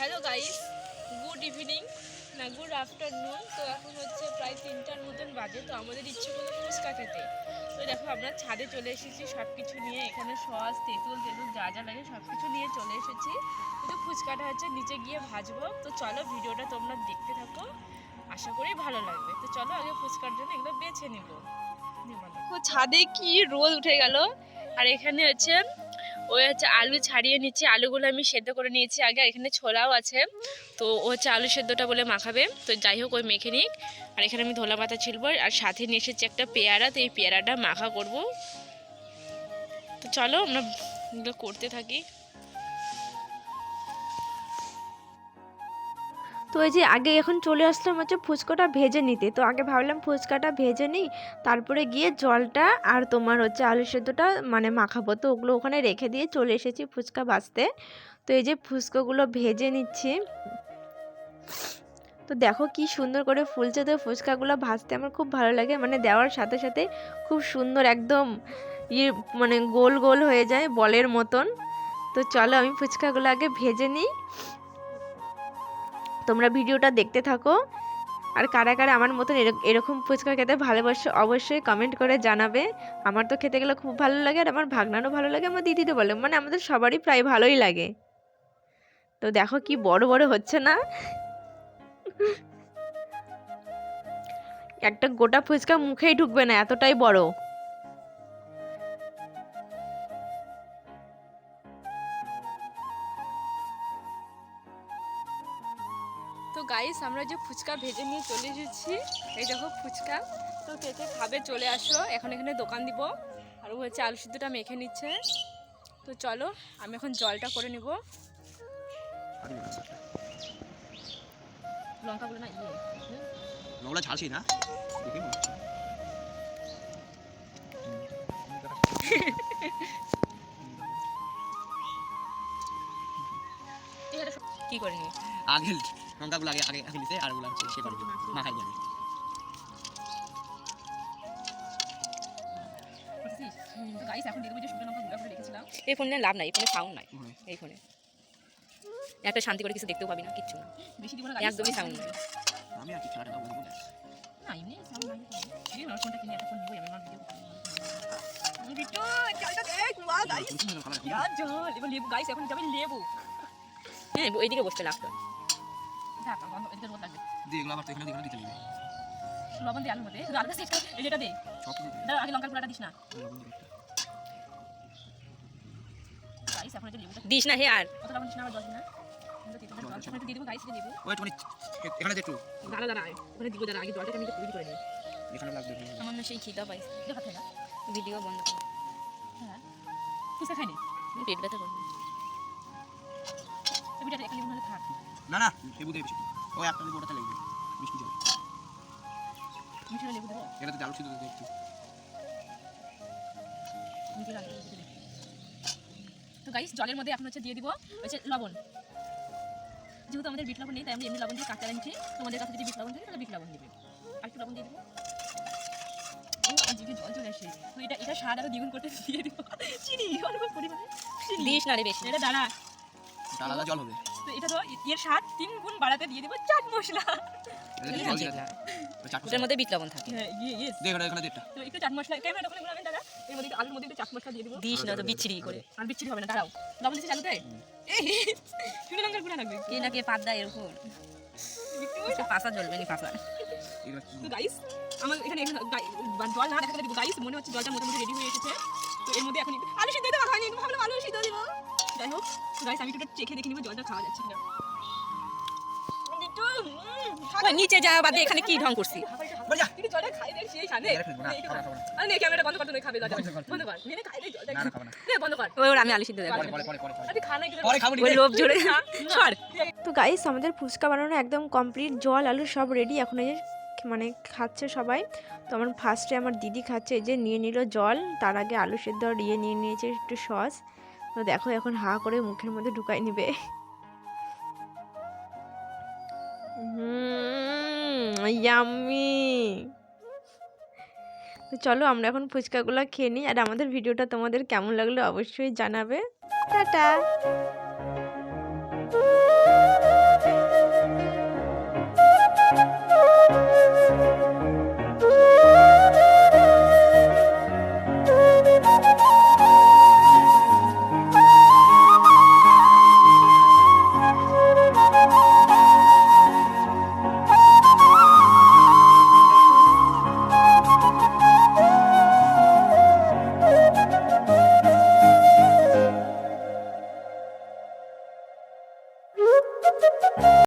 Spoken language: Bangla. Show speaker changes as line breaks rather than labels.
হ্যালো গাইস, গুড ইভিনিং না গুড আফটারনুন। তো এখন হচ্ছে প্রায় 3টার মতন বাজে। তো আমাদের ইচ্ছে করলো ফুচকা খেতে। তো দেখো আমরা ছাদে চলে এসেছি সব কিছু নিয়ে, এখানে সস তেঁতুল যা যা লাগে সব কিছু নিয়ে চলে এসেছি। কিন্তু ফুচকাটা হচ্ছে নিচে গিয়ে ভাজবো। তো চলো ভিডিওটা তোমরা দেখতে থাকো, আশা করি ভালো লাগবে। তো চলো আগে ফুচকার জন্য এগুলো বেছে নিব। ছাদে কি রোদ উঠে গেল। আর এখানে হচ্ছে আলু ছাড়িয়ে নিচ্ছি, আলুগুলো আমি সেদ্ধ করে নিয়েছি আগে। আর এখানে ছোলাও আছে, তো ও হচ্ছে আলু সেদ্ধটা বলে মাখাবে। তো যাই হোক ওই মেখে নিক। আর এখানে আমি ধলা পাতা ছিলবো, আর সাথে নিয়ে এসেছি একটা পেয়ারা। তো এই পেয়ারাটা মাখা করব। তো চলো আমরা এগুলো করতে থাকি।
তো এই যে আগে এখন চলে আসলাম হচ্ছে ফুচকাটা ভেজে নিতে। তো আগে ভাবলাম ফুচকাটা ভেজে নিই, তারপরে গিয়ে জলটা আর তোমার হচ্ছে আলু সেদ্ধটা মানে মাখাবো। তো ওগুলো ওখানে রেখে দিয়ে চলে এসেছি ফুচকা ভাজতে। তো এই যে ফুচকাগুলো ভেজে নিচ্ছি। তো দেখো কি সুন্দর করে ফুলছে। তো ফুচকাগুলো ভাজতে আমার খুব ভালো লাগে, মানে দেওয়ার সাথে সাথে খুব সুন্দর একদম মানে গোল গোল হয়ে যায় বলের মতন। তো চলো আমি ফুচকাগুলো আগে ভেজে নিই, তোমরা ভিডিওটা দেখতে থাকো। আর কারা কারা আমার মতন এরকম ফুচকা খেতে ভালোবাসো অবশ্যই কমেন্ট করে জানাবে। আমার তো খেতে গেলে খুব ভালো লাগে, আর আমার ভাগনারও ভালো লাগে, আমার দিদিরও বলে, মানে আমাদের সবারই প্রায় ভালোই লাগে। তো দেখো কি বড় বড় হচ্ছে না, একটা গোটা ফুচকা মুখেই ঢুকবে না, এতটাই বড়।
তো গাইস আমরা যে ফুচকা ভেজে নিয়ে চলে এসেছি, এই দেখো ফুচকা। তো কে কে খাবে চলে আসো, এখন এখানে দোকান দিব। আর ও হচ্ছে আলু সিদ্ধটা মেখে নিচ্ছে। তো চলো আমি এখন জলটা করে নিব। লঙ্কাগুলো না
লঙ্কাটা ঝালছি না দেখে মনে হচ্ছে।
কি করে নি
আগে লঙ্কাগুলো আগে আগে আগে নিতে, আর ওগুলো হচ্ছে সে করে মাখাই যাবে।
গাইস এখন দিয়ে দেবো যে শুকনো লঙ্কা গুঁড়া করে রেখেছিলাম। এই ফোনে লাভ নাই, এই ফোনে সাউন্ড নাই। এই ফোনে একটা শান্তি করে কিছু দেখতেও পাবি না, কিচ্ছু না, বেশি দিব না, একদমই সাউন্ড নাই।
আমি আর কি ছাড়া টাকা বলবো
না এমনি সাউন্ড নাই। এই আমার ফোনটা কিনে একটা ফোন নিবই, আমি আমার ভিডিও করতে। বিট্টু চালটা দেখ, ওয়া গাইস ইয়া জল, এবার লেবু গাইস, এখন যাবে লেবু। হ্যাঁ এইদিকে বসতে লাগতো। দেখ বন্ধ, এদিকে রোদ লাগবে।
দিয়ে এগুলো আবার তো এখানে দিতে হবে।
লবণ দিয়ে আলুর মধ্যে শুধু আলুটা সেট কর, এই যেটা দে
সব
দাও, আগে লঙ্কার গুঁড়াটা দিস না গাইস। এখন এটা লেবুটা দিস না, হে আর কত লবণ দিস না, আবার 10 দিন না জল একটু দিয়ে দেবো গাইস। এটা লেবু
ওয়েট মানে এখানে একটু
দাঁড়া দাঁড়া, ওখানে দিব দাঁড়া, আগে জলটাকে আমি একটু তৈরি করে নিই।
এখানে লাগবে
আমার না সেই খিদা পাইছে, দেখা থাকে না ভিডিও বন্ধ কর। হ্যাঁ ফুচকা খাইনি, পেট ব্যথা করবে। এটা একটা লেবু হলে থাক।
না না লেবু দিয়ে বেশি, ওই একটা লেবু ওটাতে লাগবে মিষ্টি জল।
মিষ্টি লেবু দেবো,
এটাতে আলু সিদ্ধ দিতে একটু
মিষ্টি লাগে। তো গাইস জলের মধ্যে এখন হচ্ছে দিয়ে দিব হচ্ছে লবণ। যেহেতু আমাদের বিট লবণ নেই, তাই আমি এমনি লবণ দিয়ে কাটতে নিচ্ছি। তোমাদের কাছে যদি বিট লবণ থাকে তাহলে বিট লবণ দিবে। আর একটু লবণ দিয়ে দেবো। আর যদি জল চলে আসে, তো এটা স্বাদ আরো দ্বিগুণ করতে দিয়ে দিব চিনি অল্প পরিমাণে। দিস না রে বেশি, এটা দাঁড়া
আলাদা জল হবে।
তো এটা তো এর স্বাদ 3 গুণ বাড়াতে দিয়ে দিব চাট মশলা। এর মধ্যে বিট লবণ থাকে। হ্যাঁ ইয়েস দে, এখানে দেটা। তো একটু চাট মশলা ক্যামেরা ওখানে ঘোরাবেন দাদা, এর মধ্যে আলুর মধ্যে একটু চাট মশলা দিয়ে দিব। দিস না তো বিচ্ছিরি করে, আর বিচ্ছিরি হবে না, দাঁড়াও। লবণ দিছিস আলুতে, এই শুনে লঙ্কার গুঁড়া লাগবে কি নাকি পাতদা এর উপর একটু পাসা জ্বলবে নি পাসা। তো গাইস আমার এখানে জল না দেখা দিব গাইস, মনে হচ্ছে জলটা মোটামুটি রেডি হয়ে এসেছে। তো এর মধ্যে এখন আলু সিদ্ধ দেওয়া হয়নি, ভাবলাম আলু সিদ্ধ দিব। যাই হোক গাইস আমি একটু চেখে দেখে নিব জলটা খাওয়া যাচ্ছে কিনা। নিচে যা বাদে এখানে কি ঢং করছি, জলটা খাই দেখছি এই সামনে। আরে ক্যামেরা বন্ধ কর, তুই খাবে জলটা বন্ধ কর, নিয়ে খাই দে জলটা, না খাবে না নে বন্ধ কর। ওই আমি আলু সিদ্ধ দেব, আরে খা না পরে খাবো, ওই লোভ জোরে ছাড়।
তো গাইস আমাদের ফুচকা বানানো একদম কমপ্লিট, জল আলু সব রেডি। এখন এই যে মানে খাচ্ছে সবাই। তো আমার ফার্স্টে আমার দিদি খাচ্ছে, এই যে নিয়ে নিল জল, তার আগে আলু সেদ্ধ আর নিয়ে নিয়েছে একটু সস। তো দেখো এখন হা করে মুখের মধ্যে ঢুকাই নিবে। ইয়াম্মি। তো চলো আমরা এখন ফুচকাগুলো খেয়ে নিই, আর আমাদের ভিডিওটা তোমাদের কেমন লাগলো অবশ্যই জানাবে। টাটা।